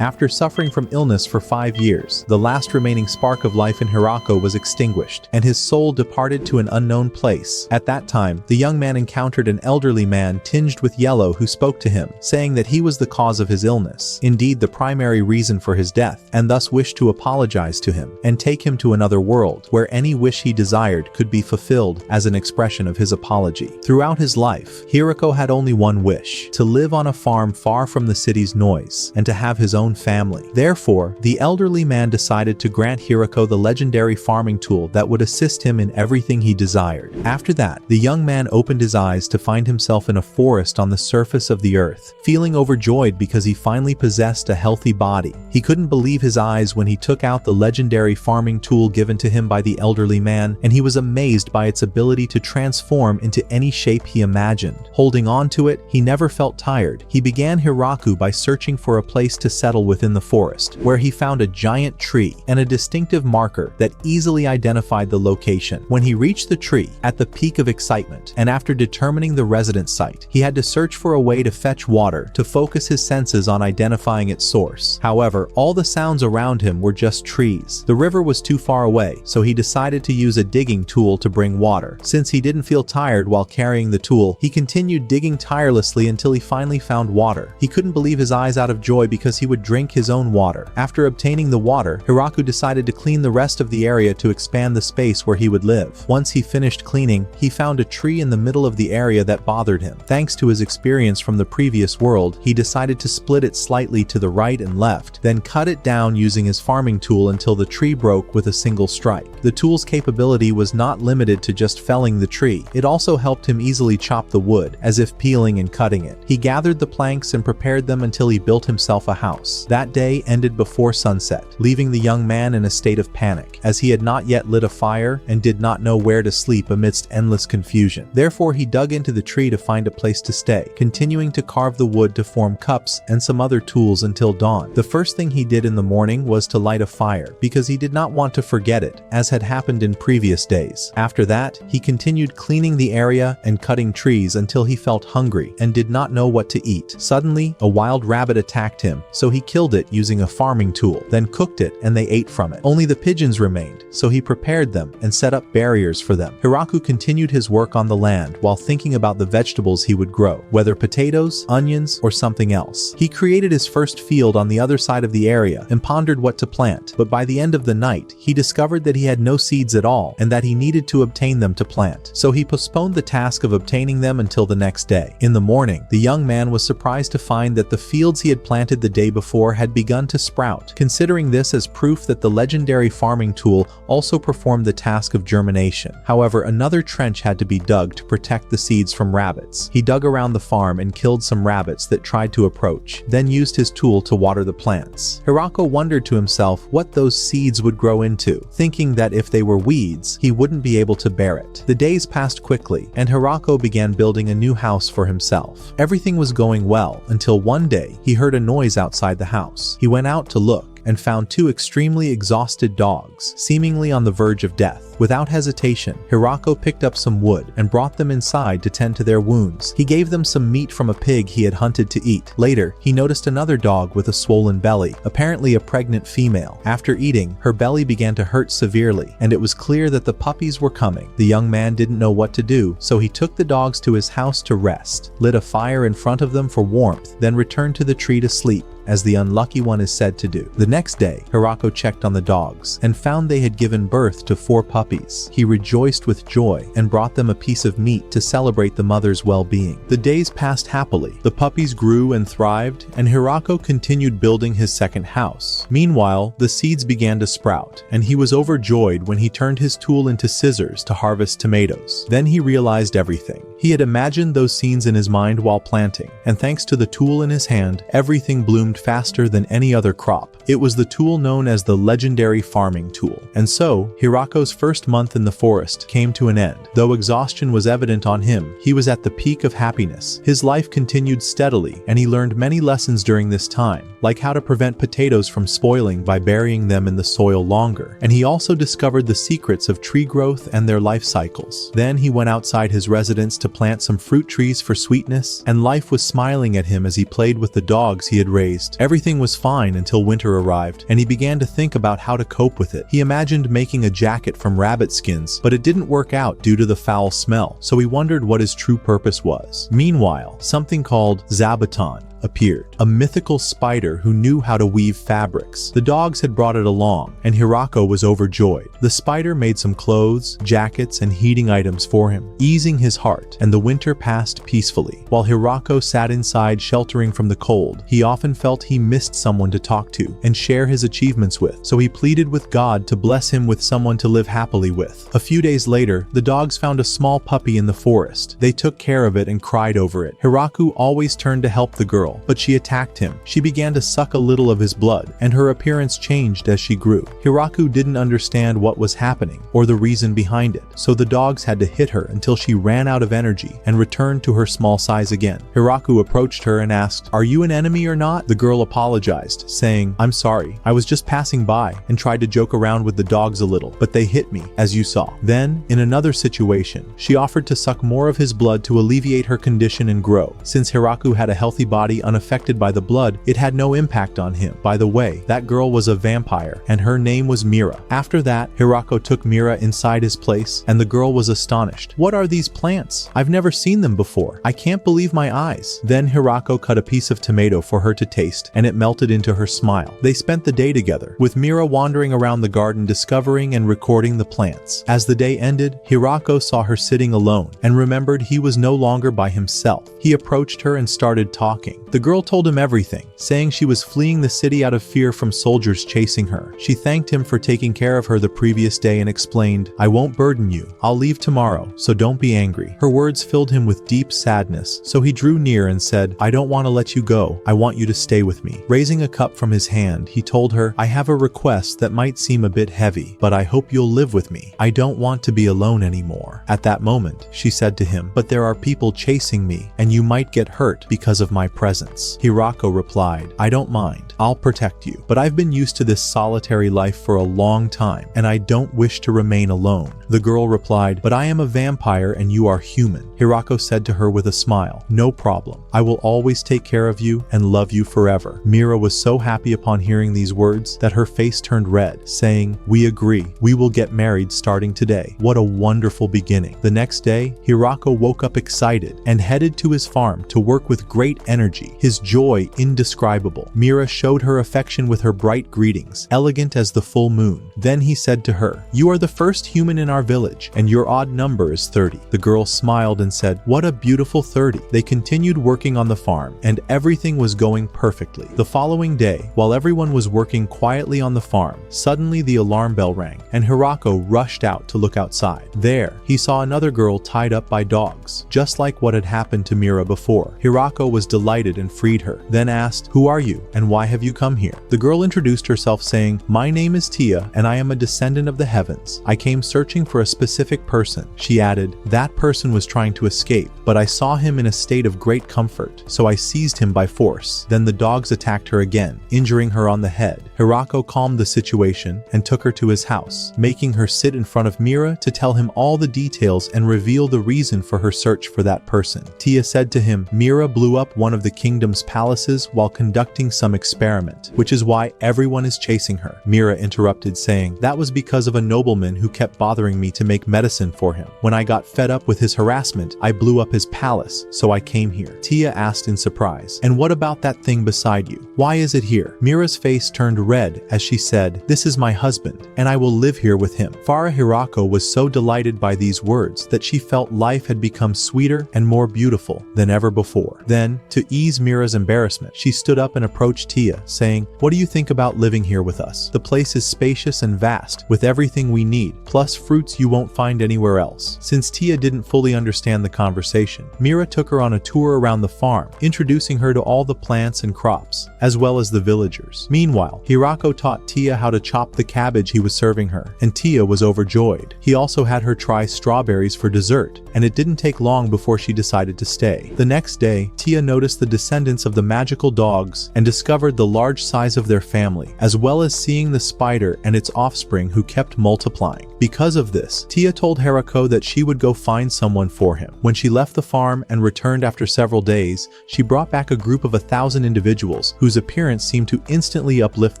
After suffering from illness for 5 years, the last remaining spark of life in Hirako was extinguished, and his soul departed to an unknown place. At that time, the young man encountered an elderly man tinged with yellow who spoke to him, saying that he was the cause of his illness, indeed the primary reason for his death, and thus wished to apologize to him, and take him to another world, where any wish he desired could be fulfilled as an expression of his apology. Throughout his life, Hirako had only one wish: to live on a farm far from the city's noise, and to have his own family. Therefore, the elderly man decided to grant Hirako the legendary farming tool that would assist him in everything he desired. After that, the young man opened his eyes to find himself in a forest on the surface of the earth, feeling overjoyed because he finally possessed a healthy body. He couldn't believe his eyes when he took out the legendary farming tool given to him by the elderly man, and he was amazed by its ability to transform into any shape he imagined. Holding on to it, he never felt tired. He began Hiraku by searching for a place to settle within the forest, where he found a giant tree and a distinctive marker that easily identified the location. When he reached the tree, at the peak of excitement, and after determining the residence site, he had to search for a way to fetch water to focus his senses on identifying its source. However, all the sounds around him were just trees. The river was too far away, so he decided to use a digging tool to bring water. Since he didn't feel tired while carrying the tool, he continued digging tirelessly until he finally found water. He couldn't believe his eyes out of joy because he would drink his own water. After obtaining the water, Hiraku decided to clean the rest of the area to expand the space where he would live. Once he finished cleaning, he found a tree in the middle of the area that bothered him. Thanks to his experience from the previous world, he decided to split it slightly to the right and left, then cut it down using his farming tool until the tree broke with a single strike. The tool's capability was not limited to just felling the tree. It also helped him easily chop the wood, as if peeling and cutting it. He gathered the planks and prepared them until he built himself a house. That day ended before sunset, leaving the young man in a state of panic, as he had not yet lit a fire and did not know where to sleep amidst endless confusion. Therefore, he dug into the tree to find a place to stay, continuing to carve the wood to form cups and some other tools until dawn. The first thing he did in the morning was to light a fire, because he did not want to forget it, as had happened in previous days. After that, he continued cleaning the area and cutting trees until he felt hungry and did not know what to eat. Suddenly, a wild rabbit attacked him, so he killed it using a farming tool, then cooked it and they ate from it. Only the pigeons remained, so he prepared them and set up barriers for them. Hiraku continued his work on the land while thinking about the vegetables he would grow, whether potatoes, onions, or something else. He created his first field on the other side of the area and pondered what to plant, but by the end of the night, he discovered that he had no seeds at all and that he needed to obtain them to plant. So he postponed the task of obtaining them until the next day. In the morning, the young man was surprised to find that the fields he had planted the day before had begun to sprout, considering this as proof that the legendary farming tool also performed the task of germination. However, another trench had to be dug to protect the seeds from rabbits. He dug around the farm and killed some rabbits that tried to approach, then used his tool to water the plants. Hirako wondered to himself what those seeds would grow into, thinking that if they were weeds, he wouldn't be able to bear it. The days passed quickly, and Hirako began building a new house for himself. Everything was going well until one day he heard a noise outside the house. He went out to look and found two extremely exhausted dogs, seemingly on the verge of death. Without hesitation, Hirako picked up some wood and brought them inside to tend to their wounds. He gave them some meat from a pig he had hunted to eat. Later, he noticed another dog with a swollen belly, apparently a pregnant female. After eating, her belly began to hurt severely, and it was clear that the puppies were coming. The young man didn't know what to do, so he took the dogs to his house to rest, lit a fire in front of them for warmth, then returned to the tree to sleep, as the unlucky one is said to do. The next day, Hirako checked on the dogs and found they had given birth to 4 puppies. He rejoiced with joy and brought them a piece of meat to celebrate the mother's well-being. The days passed happily. The puppies grew and thrived, and Hirako continued building his second house. Meanwhile, the seeds began to sprout, and he was overjoyed when he turned his tool into scissors to harvest tomatoes. Then he realized everything. He had imagined those scenes in his mind while planting, and thanks to the tool in his hand, everything bloomed faster than any other crop. It was the tool known as the legendary farming tool. And so, Hirako's first month in the forest came to an end. Though exhaustion was evident on him, he was at the peak of happiness. His life continued steadily, and he learned many lessons during this time. like how to prevent potatoes from spoiling by burying them in the soil longer. And he also discovered the secrets of tree growth and their life cycles. Then he went outside his residence to plant some fruit trees for sweetness, and life was smiling at him as he played with the dogs he had raised. Everything was fine until winter arrived, and he began to think about how to cope with it. He imagined making a jacket from rabbit skins, but it didn't work out due to the foul smell, so he wondered what his true purpose was. Meanwhile, something called Zabuton appeared, a mythical spider who knew how to weave fabrics. The dogs had brought it along, and Hirako was overjoyed. The spider made some clothes, jackets, and heating items for him, easing his heart, and the winter passed peacefully. While Hirako sat inside sheltering from the cold, he often felt he missed someone to talk to and share his achievements with, so he pleaded with God to bless him with someone to live happily with. A few days later, the dogs found a small puppy in the forest. They took care of it and cried over it. Hirako always turned to help the girl, but she attacked him. She began to suck a little of his blood, and her appearance changed as she grew. Hirako didn't understand what was happening or the reason behind it, so the dogs had to hit her until she ran out of energy and returned to her small size again. Hirako approached her and asked, "Are you an enemy or not?" The girl apologized, saying, "I'm sorry. I was just passing by and tried to joke around with the dogs a little, but they hit me, as you saw." Then, in another situation, she offered to suck more of his blood to alleviate her condition and grow. Since Hirako had a healthy body unaffected by the blood, it had no impact on him. By the way, that girl was a vampire, and her name was Meera. After that, Hirako took Meera inside his place, and the girl was astonished. "What are these plants? I've never seen them before. I can't believe my eyes." Then Hirako cut a piece of tomato for her to taste, and it melted into her smile. They spent the day together, with Meera wandering around the garden discovering and recording the plants. As the day ended, Hirako saw her sitting alone, and remembered he was no longer by himself. He approached her and started talking. The girl told him everything, saying she was fleeing the city out of fear from soldiers chasing her. She thanked him for taking care of her the previous day and explained, "I won't burden you. I'll leave tomorrow, so don't be angry." Her words filled him with deep sadness, so he drew near and said, "I don't want to let you go. I want you to stay with me." Raising a cup from his hand, he told her, "I have a request that might seem a bit heavy, but I hope you'll live with me. I don't want to be alone anymore." At that moment, she said to him, "But there are people chasing me, and you might get hurt because of my presence." Hirako replied, "I don't mind. I'll protect you. But I've been used to this solitary life for a long time, and I don't wish to remain alone." The girl replied, "But I am a vampire and you are human." Hirako said to her with a smile, "No problem. I will always take care of you and love you forever." Meera was so happy upon hearing these words that her face turned red, saying, "We agree. We will get married starting today." What a wonderful beginning. The next day, Hirako woke up excited and headed to his farm to work with great energy, his joy indescribable. Meera showed her affection with her bright greetings, elegant as the full moon. Then he said to her, "You are the first human in our village, and your odd number is 30. The girl smiled and said, "What a beautiful 30. They continued working on the farm, and everything was going perfectly. The following day, while everyone was working quietly on the farm, suddenly the alarm bell rang, and Hirako rushed out to look outside. There, he saw another girl tied up by dogs, just like what had happened to Meera before. Hirako was delighted and freed her, then asked, "Who are you, and why have you come here?" The girl introduced herself saying, "My name is Tia, and I am a descendant of the heavens. I came searching for a specific person." She added, "That person was trying to escape, but I saw him in a state of great comfort, so I seized him by force." Then the dogs attacked her again, injuring her on the head. Hirako calmed the situation and took her to his house, making her sit in front of Meera to tell him all the details and reveal the reason for her search for that person. Tia said to him, "Meera blew up one of the kingdom's palaces while conducting some experiment, which is why everyone is chasing her." Meera interrupted, saying, "That was because of a nobleman who kept bothering me to make medicine for him. When I got fed up with his harassment, I blew up his palace, so I came here." Tia asked in surprise, "And what about that thing beside you? Why is it here?" Meera's face turned red as she said, "This is my husband, and I will live here with him." Farah Hirako was so delighted by these words that she felt life had become sweeter and more beautiful than ever before. Then, to ease Meera's embarrassment, she stood up and approached Tia, saying, "What do you think about living here with us? The place is spacious and vast, with everything we need, plus fruits you won't find anywhere else." Since Tia didn't fully understand the conversation, Meera took her on a tour around the farm, introducing her to all the plants and crops, as well as the villagers. Meanwhile, Hirako taught Tia how to chop the cabbage he was serving her, and Tia was overjoyed. He also had her try strawberries for dessert, and it didn't take long before she decided to stay. The next day, Tia noticed the descendants of the magical dogs and discovered the large size of their family, as well as seeing the spider and its offspring who kept multiplying. Because of this, Tia told Haruko that she would go find someone for him. When she left the farm and returned after several days, she brought back a group of 1,000 individuals whose appearance seemed to instantly uplift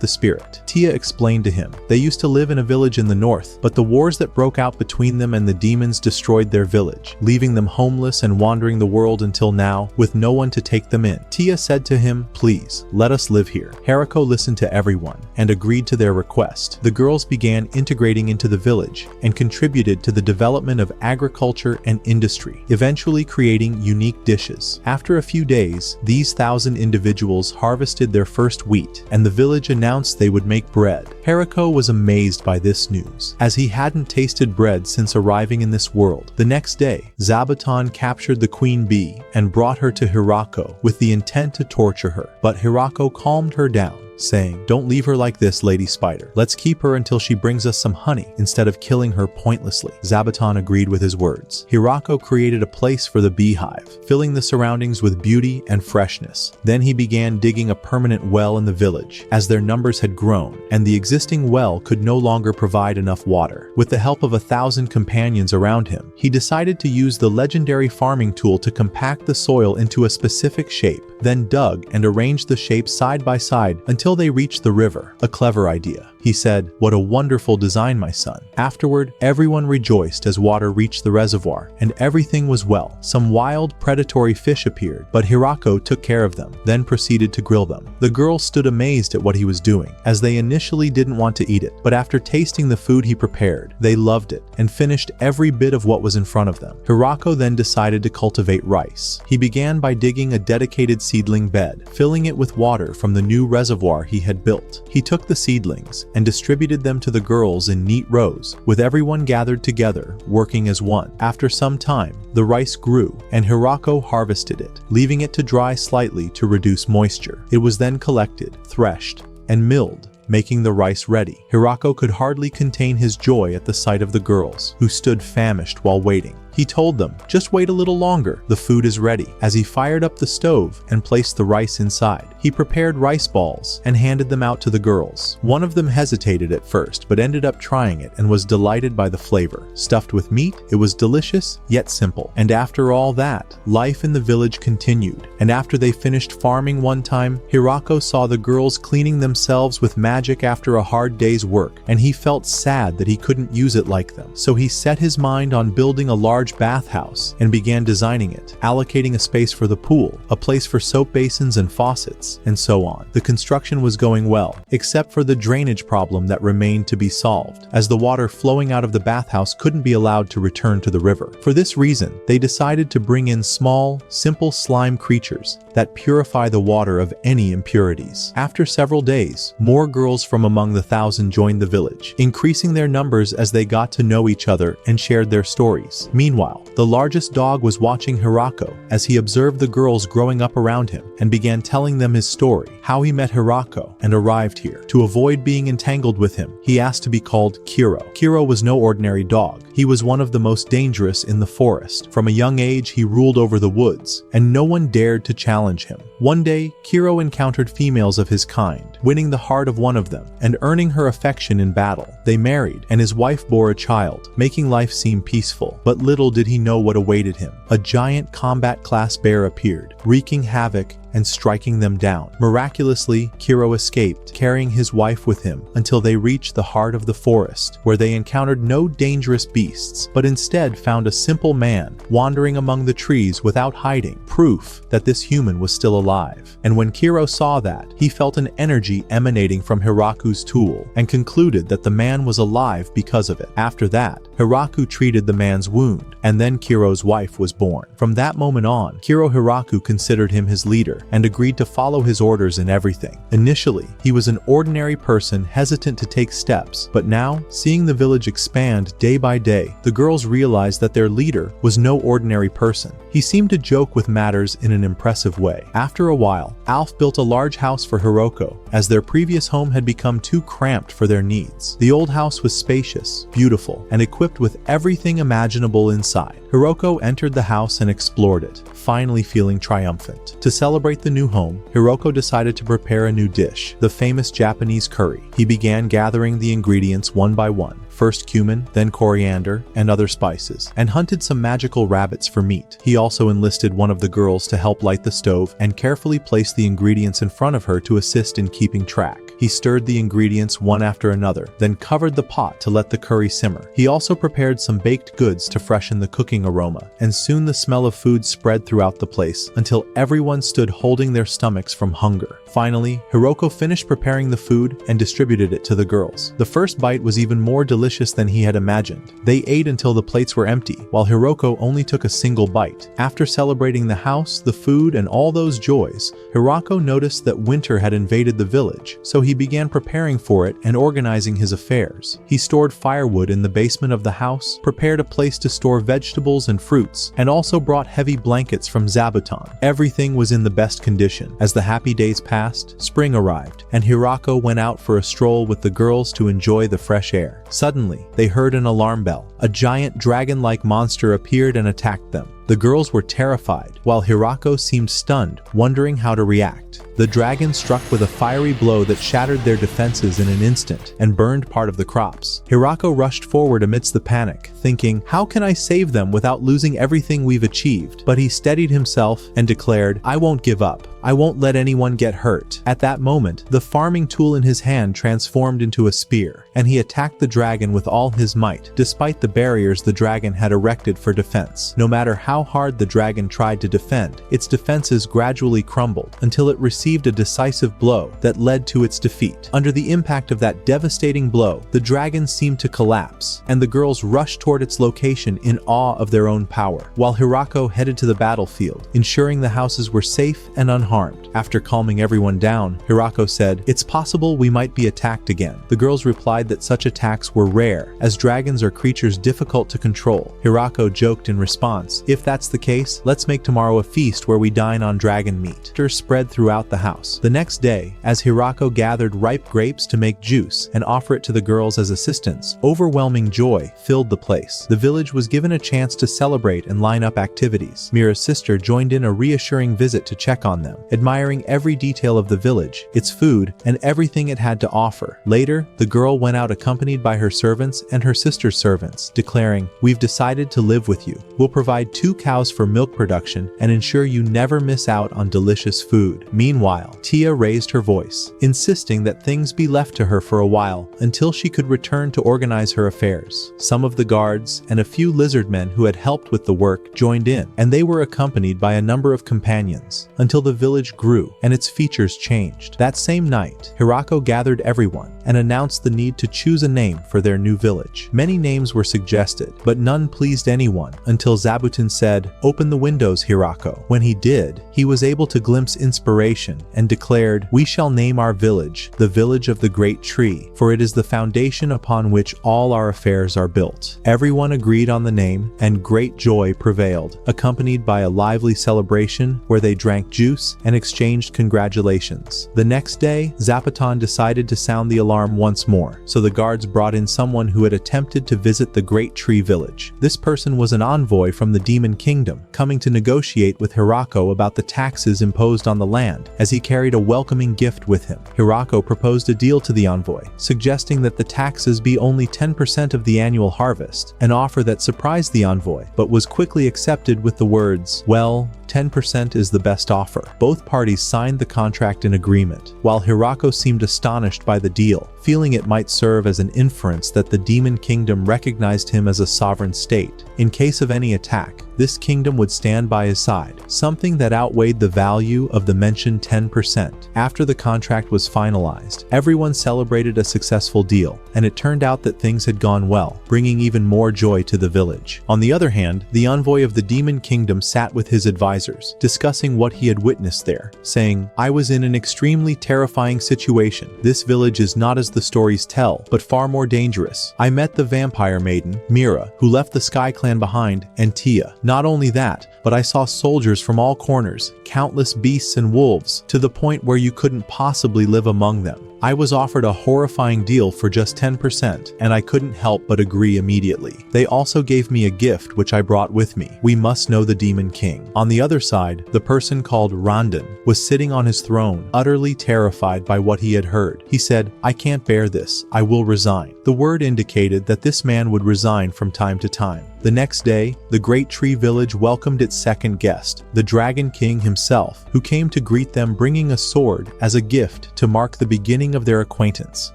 the spirit. Tia explained to him, they used to live in a village in the north, but the wars that broke out between them and the demons destroyed their village, leaving them homeless and wandering the world until now, with no one to take them in. Tia said to him, please, let us live here. Haruko listened to everyone and agreed to their request. The girls began integrating into the village and contributed to the development of agriculture and industry, eventually creating unique dishes. After a few days, these 1,000 individuals harvested their first wheat, and the village announced they would make bread. Haruko was amazed by this news, as he hadn't tasted bread since arriving in this world. The next day, Zabuton captured the queen bee and brought her to Hirako with the intent to torture her, but Hirako calmed her down, saying, don't leave her like this, Lady Spider. Let's keep her until she brings us some honey instead of killing her pointlessly. Zabuton agreed with his words. Hirako created a place for the beehive, filling the surroundings with beauty and freshness. Then he began digging a permanent well in the village, as their numbers had grown, and the existing well could no longer provide enough water. With the help of 1,000 companions around him, he decided to use the legendary farming tool to compact the soil into a specific shape, then dug and arranged the shapes side by side until they reached the river. A clever idea. He said, what a wonderful design, my son. Afterward, everyone rejoiced as water reached the reservoir, and everything was well. Some wild, predatory fish appeared, but Hirako took care of them, then proceeded to grill them. The girls stood amazed at what he was doing, as they initially didn't want to eat it, but after tasting the food he prepared, they loved it, and finished every bit of what was in front of them. Hirako then decided to cultivate rice. He began by digging a dedicated seedling bed, filling it with water from the new reservoir he had built. He took the seedlings and distributed them to the girls in neat rows, with everyone gathered together, working as one. After some time, the rice grew, and Hirako harvested it, leaving it to dry slightly to reduce moisture. It was then collected, threshed, and milled, making the rice ready. Hirako could hardly contain his joy at the sight of the girls, who stood famished while waiting. He told them, just wait a little longer, the food is ready, as he fired up the stove and placed the rice inside. He prepared rice balls and handed them out to the girls. One of them hesitated at first, but ended up trying it and was delighted by the flavor. Stuffed with meat, it was delicious, yet simple. And after all that, life in the village continued. And after they finished farming one time, Hirako saw the girls cleaning themselves with magic after a hard day's work, and he felt sad that he couldn't use it like them. So he set his mind on building a large bathhouse and began designing it, allocating a space for the pool, a place for soap basins and faucets, and so on. The construction was going well, except for the drainage problem that remained to be solved, as the water flowing out of the bathhouse couldn't be allowed to return to the river. For this reason, they decided to bring in small, simple slime creatures that purify the water of any impurities. After several days, more girls from among the 1,000 joined the village, increasing their numbers as they got to know each other and shared their stories. Meanwhile, the largest dog was watching Hirako as he observed the girls growing up around him and began telling them his story, how he met Hirako and arrived here. To avoid being entangled with him, he asked to be called Kiro. Kiro was no ordinary dog. He was one of the most dangerous in the forest. From a young age, he ruled over the woods, and no one dared to challenge him. One day, Kiro encountered females of his kind, winning the heart of one of them and earning her affection in battle. They married, and his wife bore a child, making life seem peaceful. But little did he know what awaited him. A giant combat-class bear appeared, wreaking havoc and striking them down. Miraculously, Kiro escaped, carrying his wife with him until they reached the heart of the forest, where they encountered no dangerous beasts, but instead found a simple man wandering among the trees without hiding, proof that this human was still alive. And when Kiro saw that, he felt an energy emanating from Hiraku's tool and concluded that the man was alive because of it. After that, Hiraku treated the man's wound, and then Kiro's wife was born. From that moment on, Hiraku considered him his leader and agreed to follow his orders in everything. Initially, he was an ordinary person hesitant to take steps, but now, seeing the village expand day by day, the girls realized that their leader was no ordinary person. He seemed to joke with matters in an impressive way. After a while, Alf built a large house for Hiroko, as their previous home had become too cramped for their needs. The old house was spacious, beautiful, and equipped equipped with everything imaginable inside. Hiroko entered the house and explored it, finally feeling triumphant. To celebrate the new home, Hiroko decided to prepare a new dish, the famous Japanese curry. He began gathering the ingredients one by one. First cumin, then coriander, and other spices, and hunted some magical rabbits for meat. He also enlisted one of the girls to help light the stove and carefully placed the ingredients in front of her to assist in keeping track. He stirred the ingredients one after another, then covered the pot to let the curry simmer. He also prepared some baked goods to freshen the cooking aroma, and soon the smell of food spread throughout the place until everyone stood holding their stomachs from hunger. Finally, Hiroko finished preparing the food and distributed it to the girls. The first bite was even more delicious than he had imagined. They ate until the plates were empty, while Hiroko only took a single bite. After celebrating the house, the food, and all those joys, Hiroko noticed that winter had invaded the village, so he began preparing for it and organizing his affairs. He stored firewood in the basement of the house, prepared a place to store vegetables and fruits, and also brought heavy blankets from Zabuton. Everything was in the best condition. As the happy days passed, spring arrived, and Hiroko went out for a stroll with the girls to enjoy the fresh air. Suddenly, they heard an alarm bell. A giant dragon-like monster appeared and attacked them. The girls were terrified, while Hiroko seemed stunned, wondering how to react. The dragon struck with a fiery blow that shattered their defenses in an instant and burned part of the crops. Hiroko rushed forward amidst the panic, thinking, how can I save them without losing everything we've achieved? But he steadied himself and declared, I won't give up. I won't let anyone get hurt. At that moment, the farming tool in his hand transformed into a spear, and he attacked the dragon with all his might, despite the barriers the dragon had erected for defense. No matter how hard the dragon tried to defend, its defenses gradually crumbled until it received a decisive blow that led to its defeat. Under the impact of that devastating blow, the dragon seemed to collapse, and the girls rushed toward its location in awe of their own power, while Hiroko headed to the battlefield, ensuring the houses were safe and unharmed. After calming everyone down, Hiroko said, it's possible we might be attacked again. The girls replied that such attacks were rare, as dragons are creatures difficult to control. Hiroko joked in response, if that's the case, let's make tomorrow a feast where we dine on dragon meat. Laughter spread throughout the house. The next day, as Hiroko gathered ripe grapes to make juice and offer it to the girls as assistants, overwhelming joy filled the place. The village was given a chance to celebrate and line up activities. Meera's sister joined in a reassuring visit to check on them, admiring every detail of the village, its food, and everything it had to offer. Later, the girl went out accompanied by her servants and her sister's servants, declaring, we've decided to live with you. We'll provide 2 cows for milk production and ensure you never miss out on delicious food. Meanwhile, Tia raised her voice, insisting that things be left to her for a while until she could return to organize her affairs. Some of the guards and a few lizard men who had helped with the work joined in, and they were accompanied by a number of companions, until the village grew and its features changed. That same night, Hiroko gathered everyone and announced the need to choose a name for their new village. Many names were suggested, but none pleased anyone until Zabuton said, open the windows, Hiroko. When he did, he was able to glimpse inspiration and declared, we shall name our village the Village of the Great Tree, for it is the foundation upon which all our affairs are built. Everyone agreed on the name, and great joy prevailed, accompanied by a lively celebration where they drank juice and exchanged congratulations. The next day, Zabuton decided to sound the alarm once more, so the guards brought in someone who had attempted to visit the Great Tree Village. This person was an envoy from the Demon Kingdom, coming to negotiate with Hiroko about the taxes imposed on the land, as he carried a welcoming gift with him. Hiroko proposed a deal to the envoy, suggesting that the taxes be only 10% of the annual harvest, an offer that surprised the envoy, but was quickly accepted with the words, well, 10% is the best offer. Both parties signed the contract in agreement, while Hiroko seemed astonished by the deal, feeling it might serve as an inference that the Demon Kingdom recognized him as a sovereign state. In case of any attack, this kingdom would stand by his side, something that outweighed the value of the mentioned 10%. After the contract was finalized, everyone celebrated a successful deal, and it turned out that things had gone well, bringing even more joy to the village. On the other hand, the envoy of the Demon Kingdom sat with his advisors, discussing what he had witnessed there, saying, I was in an extremely terrifying situation. This village is not as the stories tell, but far more dangerous. I met the vampire maiden, Meera, who left the Sky Clan behind, and Tia. Not only that, but I saw soldiers from all corners, countless beasts and wolves, to the point where you couldn't possibly live among them. I was offered a horrifying deal for just 10%, and I couldn't help but agree immediately. They also gave me a gift which I brought with me. We must know the Demon King. On the other side, the person called Rondon was sitting on his throne, utterly terrified by what he had heard. He said, "I can't bear this. I will resign." The word indicated that this man would resign from time to time. The next day, the Great Tree Village welcomed its second guest, the Dragon King himself, who came to greet them bringing a sword as a gift to mark the beginning of their acquaintance,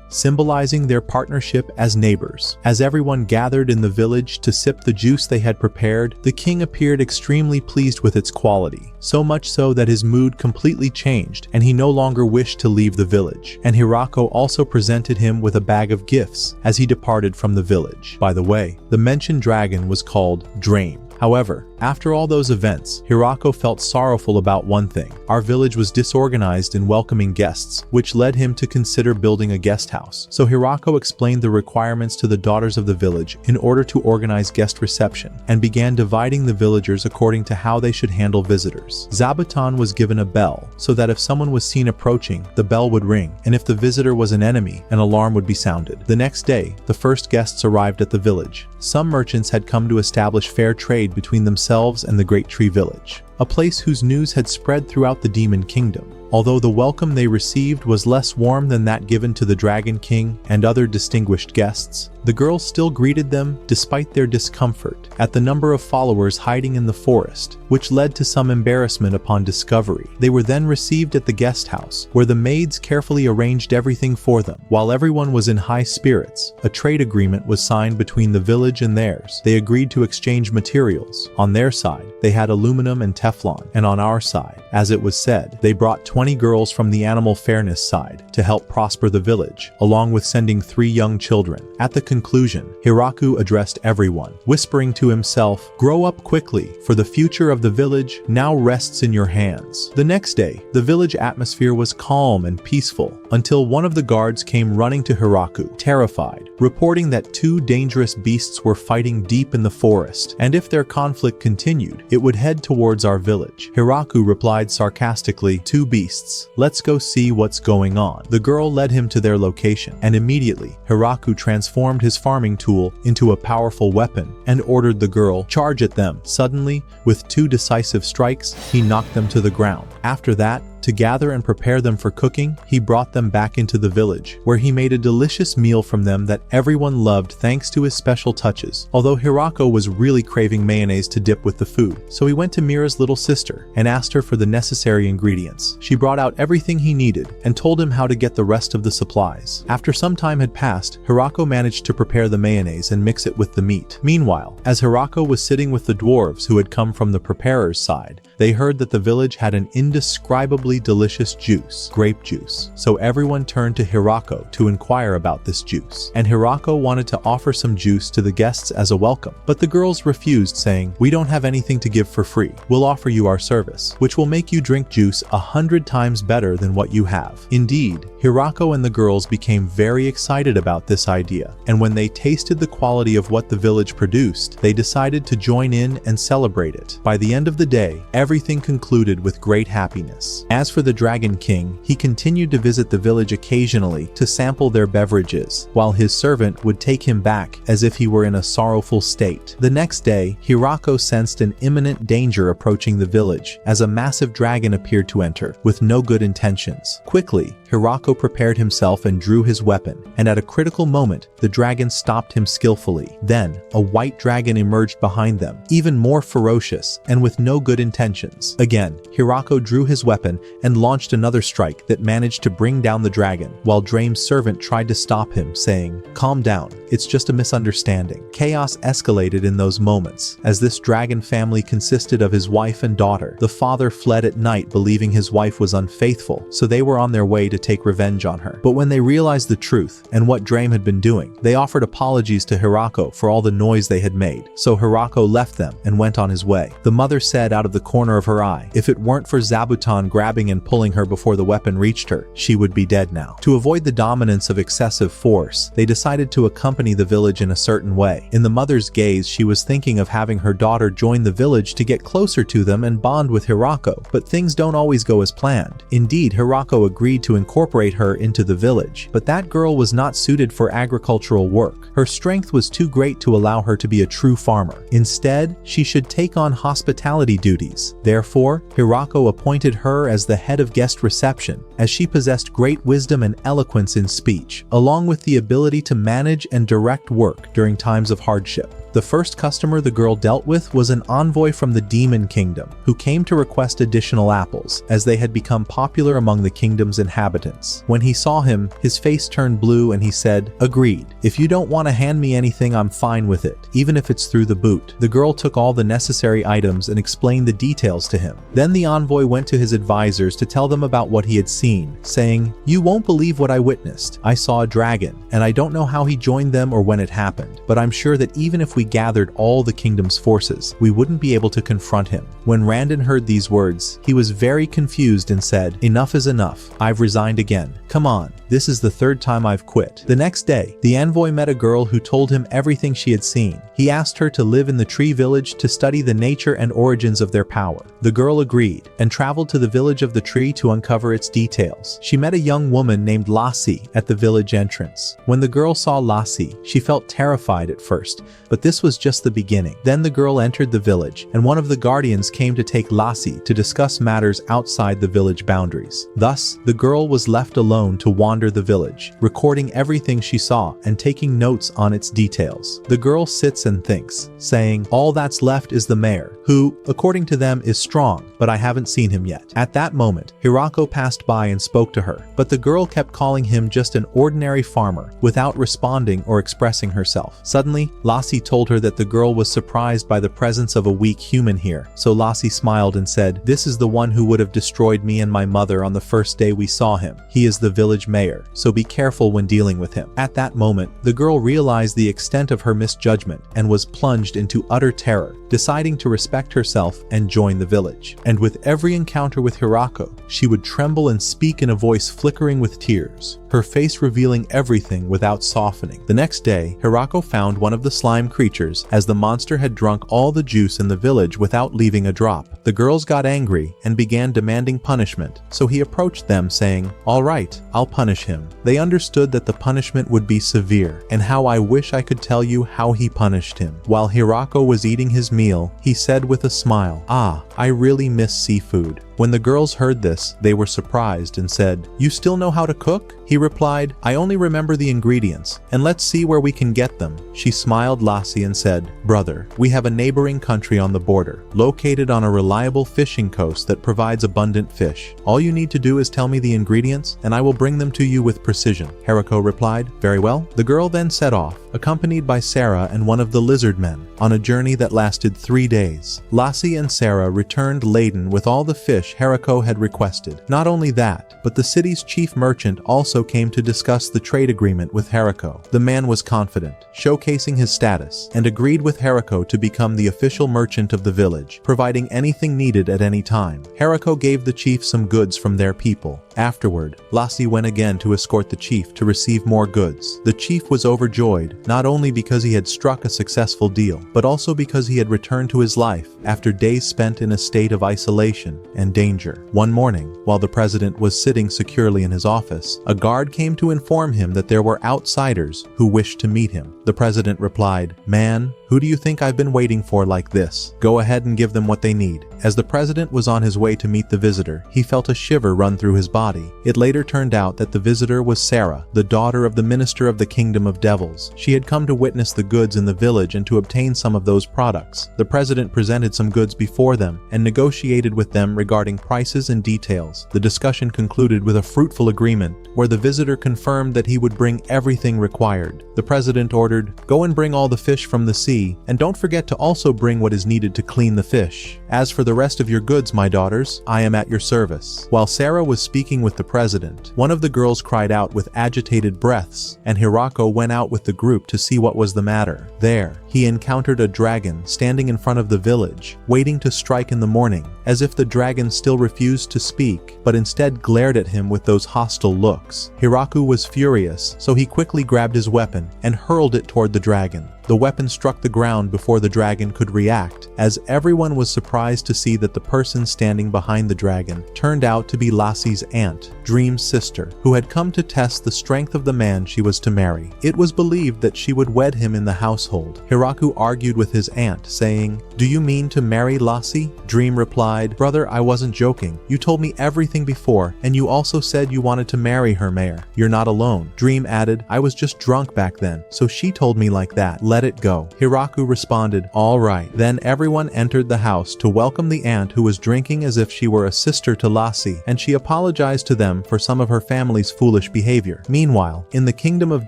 symbolizing their partnership as neighbors. As everyone gathered in the village to sip the juice they had prepared, the king appeared extremely pleased with its quality, so much so that his mood completely changed and he no longer wished to leave the village. And Hirako also presented him with a bag of gifts as he departed from the village. By the way, the mentioned dragon was called Drame. However, after all those events, Hirako felt sorrowful about one thing. Our village was disorganized in welcoming guests, which led him to consider building a guest house. So Hirako explained the requirements to the daughters of the village in order to organize guest reception, and began dividing the villagers according to how they should handle visitors. Zabuton was given a bell, so that if someone was seen approaching, the bell would ring, and if the visitor was an enemy, an alarm would be sounded. The next day, the first guests arrived at the village. Some merchants had come to establish fair trade between themselves and the Great Tree Village, a place whose news had spread throughout the Demon Kingdom. Although the welcome they received was less warm than that given to the Dragon King and other distinguished guests, the girls still greeted them despite their discomfort at the number of followers hiding in the forest, which led to some embarrassment upon discovery. They were then received at the guest house, where the maids carefully arranged everything for them. While everyone was in high spirits, a trade agreement was signed between the village and theirs. They agreed to exchange materials. On their side, they had aluminum and Teflon, and on our side, as it was said, they brought 20 girls from the animal fairness side to help prosper the village, along with sending 3 young children. At the conclusion, Hirako addressed everyone, whispering to himself, "Grow up quickly, for the future of the village now rests in your hands." The next day, the village atmosphere was calm and peaceful, until one of the guards came running to Hirako, terrified, reporting that 2 dangerous beasts were fighting deep in the forest, and if their conflict continued, it would head towards our village. Hirako replied sarcastically, "2 beasts. Let's go see what's going on." The girl led him to their location, and immediately, Hirako transformed his farming tool into a powerful weapon and ordered the girl, "Charge at them." Suddenly, with 2 decisive strikes, he knocked them to the ground. After that, to gather and prepare them for cooking, he brought them back into the village, where he made a delicious meal from them that everyone loved thanks to his special touches. Although Hirako was really craving mayonnaise to dip with the food, so he went to Meera's little sister and asked her for the necessary ingredients. She brought out everything he needed and told him how to get the rest of the supplies. After some time had passed, Hirako managed to prepare the mayonnaise and mix it with the meat. Meanwhile, as Hirako was sitting with the dwarves who had come from the preparer's side, they heard that the village had an indescribably delicious juice, grape juice. So everyone turned to Hirako to inquire about this juice, and Hirako wanted to offer some juice to the guests as a welcome. But the girls refused, saying, "We don't have anything to give for free. We'll offer you our service, which will make you drink juice 100 times better than what you have." Indeed, Hirako and the girls became very excited about this idea, and when they tasted the quality of what the village produced, they decided to join in and celebrate it. By the end of the day, everything concluded with great happiness. As for the Dragon King, he continued to visit the village occasionally to sample their beverages, while his servant would take him back as if he were in a sorrowful state. The next day, Hirako sensed an imminent danger approaching the village, as a massive dragon appeared to enter, with no good intentions. Quickly, Hirako prepared himself and drew his weapon, and at a critical moment, the dragon stopped him skillfully. Then, a white dragon emerged behind them, even more ferocious and with no good intentions. Again, Hirako drew his weapon and launched another strike that managed to bring down the dragon, while Drame's servant tried to stop him, saying, "Calm down, it's just a misunderstanding." Chaos escalated in those moments, as this dragon family consisted of his wife and daughter. The father fled at night believing his wife was unfaithful, so they were on their way to take revenge on her. But when they realized the truth and what Drame had been doing, they offered apologies to Hirako for all the noise they had made, so Hirako left them and went on his way. The mother said out of the corner corner of her eye. If it weren't for Zabuton grabbing and pulling her before the weapon reached her, she would be dead now. To avoid the dominance of excessive force, they decided to accompany the village in a certain way. In the mother's gaze, she was thinking of having her daughter join the village to get closer to them and bond with Hirako, but things don't always go as planned. Indeed, Hirako agreed to incorporate her into the village, but that girl was not suited for agricultural work. Her strength was too great to allow her to be a true farmer. Instead, she should take on hospitality duties. Therefore, Hirako appointed her as the head of guest reception, as she possessed great wisdom and eloquence in speech, along with the ability to manage and direct work during times of hardship. The first customer the girl dealt with was an envoy from the Demon Kingdom, who came to request additional apples, as they had become popular among the kingdom's inhabitants. When he saw him, his face turned blue and he said, "Agreed. If you don't want to hand me anything, I'm fine with it, even if it's through the boot." The girl took all the necessary items and explained the details to him. Then the envoy went to his advisors to tell them about what he had seen, saying, "You won't believe what I witnessed. I saw a dragon, and I don't know how he joined them or when it happened, but I'm sure that even if we gathered all the kingdom's forces, we wouldn't be able to confront him." When Randon heard these words, he was very confused and said, "Enough is enough. I've resigned again. Come on, this is the third time I've quit." The next day, the envoy met a girl who told him everything she had seen. He asked her to live in the tree village to study the nature and origins of their power. The girl agreed and traveled to the village of the tree to uncover its details. She met a young woman named Lassie at the village entrance. When the girl saw Lassie, she felt terrified at first, but this was just the beginning. Then the girl entered the village, and one of the guardians came to take Lassie to discuss matters outside the village boundaries. Thus, the girl was left alone to wander the village, recording everything she saw and taking notes on its details. The girl sits and thinks, saying, "All that's left is the mayor, who, according to them, is strong, but I haven't seen him yet." At that moment, Hirako passed by and spoke to her, but the girl kept calling him just an ordinary farmer, without responding or expressing herself. Suddenly, Lassie told her that the girl was surprised by the presence of a weak human here, so Lassie smiled and said, "This is the one who would have destroyed me and my mother on the first day we saw him. He is the village mayor, so be careful when dealing with him." At that moment, the girl realized the extent of her misjudgment and was plunged into utter terror, deciding to respect herself and join the village. And with every encounter with Hirako, she would tremble and speak in a voice flickering with tears, her face revealing everything without softening. The next day, Hirako found one of the slime creatures, as the monster had drunk all the juice in the village without leaving a drop. The girls got angry and began demanding punishment, so he approached them saying, "All right, I'll punish him." They understood that the punishment would be severe, and how I wish I could tell you how he punished him. While Hirako was eating his meal, he said with a smile, "Ah, I really miss seafood." When the girls heard this, they were surprised and said, "You still know how to cook?" He replied, "I only remember the ingredients, and let's see where we can get them." She smiled Lassie and said, "Brother, we have a neighboring country on the border, located on a reliable fishing coast that provides abundant fish. All you need to do is tell me the ingredients, and I will bring them to you with precision." Hirako replied, "Very well." The girl then set off, accompanied by Sarah and one of the lizard men, on a journey that lasted 3 days. Lassie and Sarah returned laden with all the fish Hirako had requested. Not only that, but the city's chief merchant also came to discuss the trade agreement with Hirako. The man was confident, showcasing his status, and agreed with Hirako to become the official merchant of the village, providing anything needed at any time. Hirako gave the chief some goods from their people. Afterward, Lassie went again to escort the chief to receive more goods. The chief was overjoyed, not only because he had struck a successful deal, but also because he had returned to his life after days spent in a state of isolation and danger. One morning, while the president was sitting securely in his office, a guard came to inform him that there were outsiders who wished to meet him. The president replied, "Man, who do you think I've been waiting for like this? Go ahead and give them what they need." As the president was on his way to meet the visitor, he felt a shiver run through his body. It later turned out that the visitor was Sarah, the daughter of the minister of the Kingdom of Devils. She had come to witness the goods in the village and to obtain some of those products. The president presented some goods before them and negotiated with them regarding prices and details. The discussion concluded with a fruitful agreement where the visitor confirmed that he would bring everything required. The president ordered, "Go and bring all the fish from the sea tea, and don't forget to also bring what is needed to clean the fish. As for the rest of your goods, my daughters, I am at your service." While Sarah was speaking with the president, one of the girls cried out with agitated breaths, and Hirako went out with the group to see what was the matter. There, he encountered a dragon standing in front of the village, waiting to strike in the morning, as if the dragon still refused to speak, but instead glared at him with those hostile looks. Hirako was furious, so he quickly grabbed his weapon and hurled it toward the dragon. The weapon struck the ground before the dragon could react, as everyone was surprised to see that the person standing behind the dragon turned out to be Lassie's aunt, Dream's sister, who had come to test the strength of the man she was to marry. It was believed that she would wed him in the household. Hirako argued with his aunt, saying, "Do you mean to marry Lassie?" Dream replied, "Brother, I wasn't joking. You told me everything before, and you also said you wanted to marry her, Mayor. You're not alone." Dream added, "I was just drunk back then, so she told me like that. Let it go." Hirako responded, "All right." Then everyone entered the house to welcome the aunt, who was drinking as if she were a sister to Lassie, and she apologized to them for some of her family's foolish behavior. Meanwhile, in the kingdom of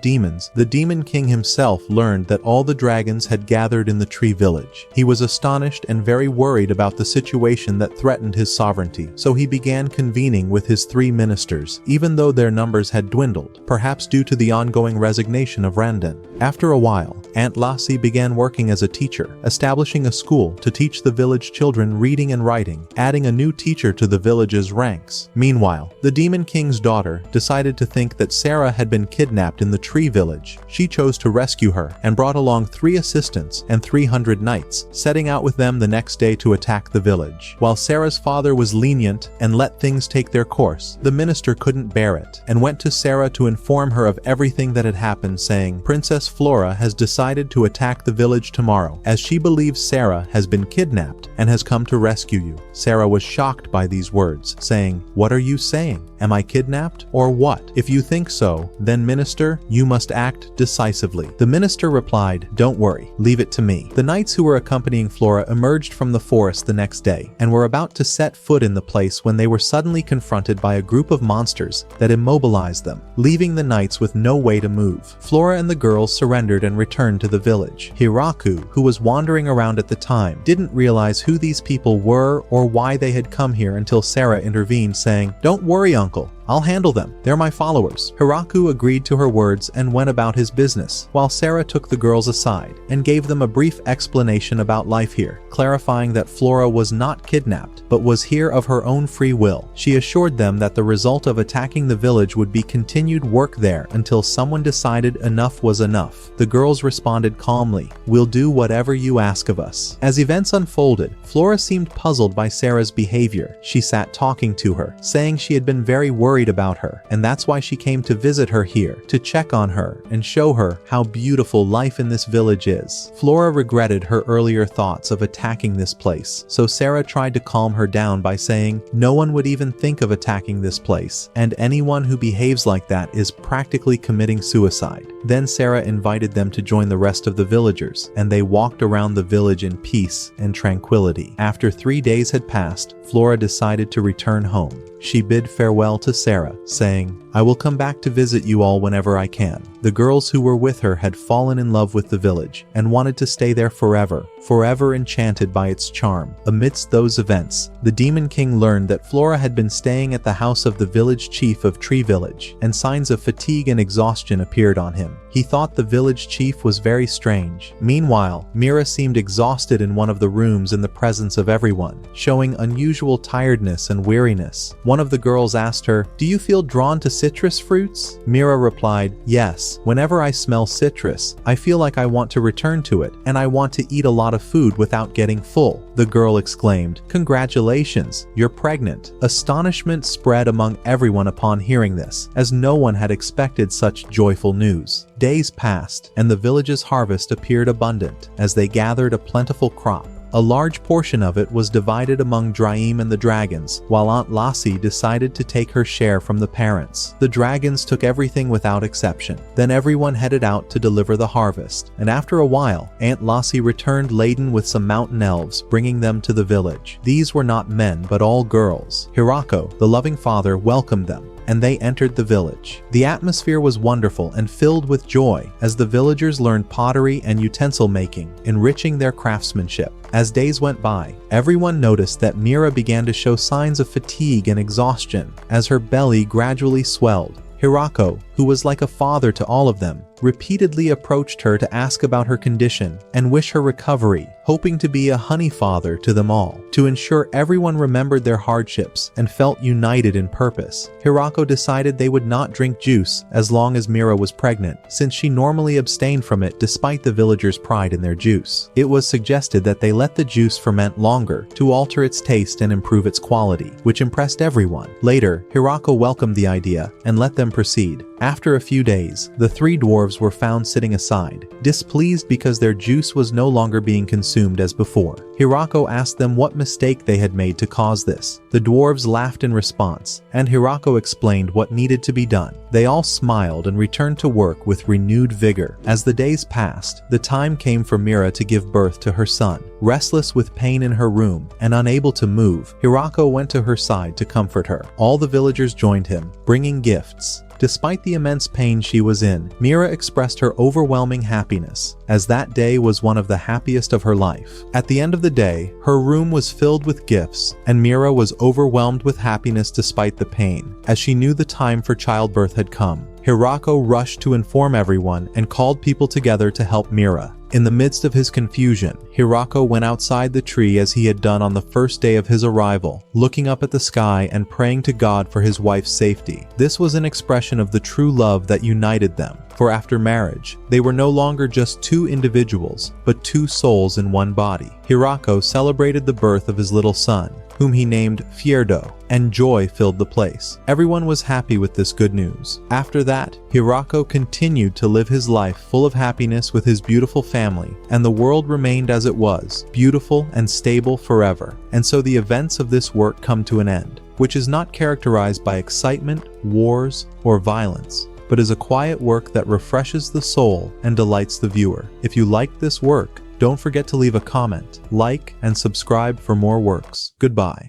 demons, the demon king himself learned that all the dragons had gathered in the tree village. He was astonished and very worried about the situation that threatened his sovereignty, so he began convening with his 3 ministers, even though their numbers had dwindled, perhaps due to the ongoing resignation of Randen. After a while, Aunt Lassie began working as a teacher, establishing a school to teach the village children reading and writing, adding a new teacher to the village's ranks. Meanwhile, the Demon King's daughter decided to think that Sarah had been kidnapped in the tree village. She chose to rescue her and brought along 3 assistants and 300 knights, setting out with them the next day to attack the village. While Sarah's father was lenient and let things take their course, the minister couldn't bear it and went to Sarah to inform her of everything that had happened, saying, "Princess Flora has decided to attack the village tomorrow, as she believes Sarah has been kidnapped and has come to rescue you." Sarah was shocked by these words, saying, "What are you saying? Am I kidnapped, or what? If you think so, then minister, you must act decisively." The minister replied, "Don't worry, leave it to me." The knights who were accompanying Flora emerged from the forest the next day, and were about to set foot in the place when they were suddenly confronted by a group of monsters that immobilized them, leaving the knights with no way to move. Flora and the girls surrendered and returned to the village. Hirako, who was wandering around at the time, didn't realize who these people were or why they had come here until Sarah intervened, saying, "Don't worry, uncle. I'll handle them. They're my followers." Hirako agreed to her words and went about his business, while Sarah took the girls aside and gave them a brief explanation about life here, clarifying that Flora was not kidnapped, but was here of her own free will. She assured them that the result of attacking the village would be continued work there until someone decided enough was enough. The girls responded calmly, "We'll do whatever you ask of us." As events unfolded, Flora seemed puzzled by Sarah's behavior. She sat talking to her, saying she had been very worried about her, and that's why she came to visit her here, to check on her and show her how beautiful life in this village is. Flora regretted her earlier thoughts of attacking this place, so Sarah tried to calm her down by saying, "No one would even think of attacking this place, and anyone who behaves like that is practically committing suicide." Then Sarah invited them to join the rest of the villagers, and they walked around the village in peace and tranquility. After 3 days had passed, Flora decided to return home. She bid farewell to Sarah, saying, "I will come back to visit you all whenever I can." The girls who were with her had fallen in love with the village and wanted to stay there forever enchanted by its charm. Amidst those events, the Demon King learned that Flora had been staying at the house of the village chief of Tree Village, and signs of fatigue and exhaustion appeared on him. He thought the village chief was very strange. Meanwhile, Meera seemed exhausted in one of the rooms in the presence of everyone, showing unusual tiredness and weariness. One of the girls asked her, "Do you feel drawn to citrus fruits?" Meera replied, "Yes. Whenever I smell citrus, I feel like I want to return to it, and I want to eat a lot of food without getting full." The girl exclaimed, "Congratulations, you're pregnant." Astonishment spread among everyone upon hearing this, as no one had expected such joyful news. Days passed, and the village's harvest appeared abundant, as they gathered a plentiful crop. A large portion of it was divided among Draim and the dragons, while Aunt Lassie decided to take her share from the parents. The dragons took everything without exception. Then everyone headed out to deliver the harvest, and after a while, Aunt Lassie returned laden with some mountain elves, bringing them to the village. These were not men, but all girls. Hirako, the loving father, welcomed them, and they entered the village. The atmosphere was wonderful and filled with joy as the villagers learned pottery and utensil making, enriching their craftsmanship. As days went by, everyone noticed that Meera began to show signs of fatigue and exhaustion as her belly gradually swelled. Hirako, who was like a father to all of them, repeatedly approached her to ask about her condition and wish her recovery, hoping to be a honey father to them all. To ensure everyone remembered their hardships and felt united in purpose, Hirako decided they would not drink juice as long as Meera was pregnant, since she normally abstained from it despite the villagers' pride in their juice. It was suggested that they let the juice ferment longer to alter its taste and improve its quality, which impressed everyone. Later, Hirako welcomed the idea and let them proceed. After a few days, the three dwarves were found sitting aside, displeased because their juice was no longer being consumed as before. Hirako asked them what mistake they had made to cause this. The dwarves laughed in response, and Hirako explained what needed to be done. They all smiled and returned to work with renewed vigor. As the days passed, the time came for Meera to give birth to her son. Restless with pain in her room and unable to move, Hirako went to her side to comfort her. All the villagers joined him, bringing gifts. Despite the immense pain she was in, Meera expressed her overwhelming happiness, as that day was one of the happiest of her life. At the end of the day, her room was filled with gifts, and Meera was overwhelmed with happiness despite the pain, as she knew the time for childbirth had come. Hirako rushed to inform everyone and called people together to help Meera. In the midst of his confusion, Hirako went outside the tree as he had done on the first day of his arrival, looking up at the sky and praying to God for his wife's safety. This was an expression of the true love that united them, for after marriage, they were no longer just two individuals, but two souls in one body. Hirako celebrated the birth of his little son, whom he named Fierdo, and joy filled the place. Everyone was happy with this good news. After that, Hirako continued to live his life full of happiness with his beautiful family, and the world remained as it was, beautiful and stable forever. And so the events of this work come to an end, which is not characterized by excitement, wars, or violence, but is a quiet work that refreshes the soul and delights the viewer. If you liked this work, don't forget to leave a comment, like, and subscribe for more works. Goodbye.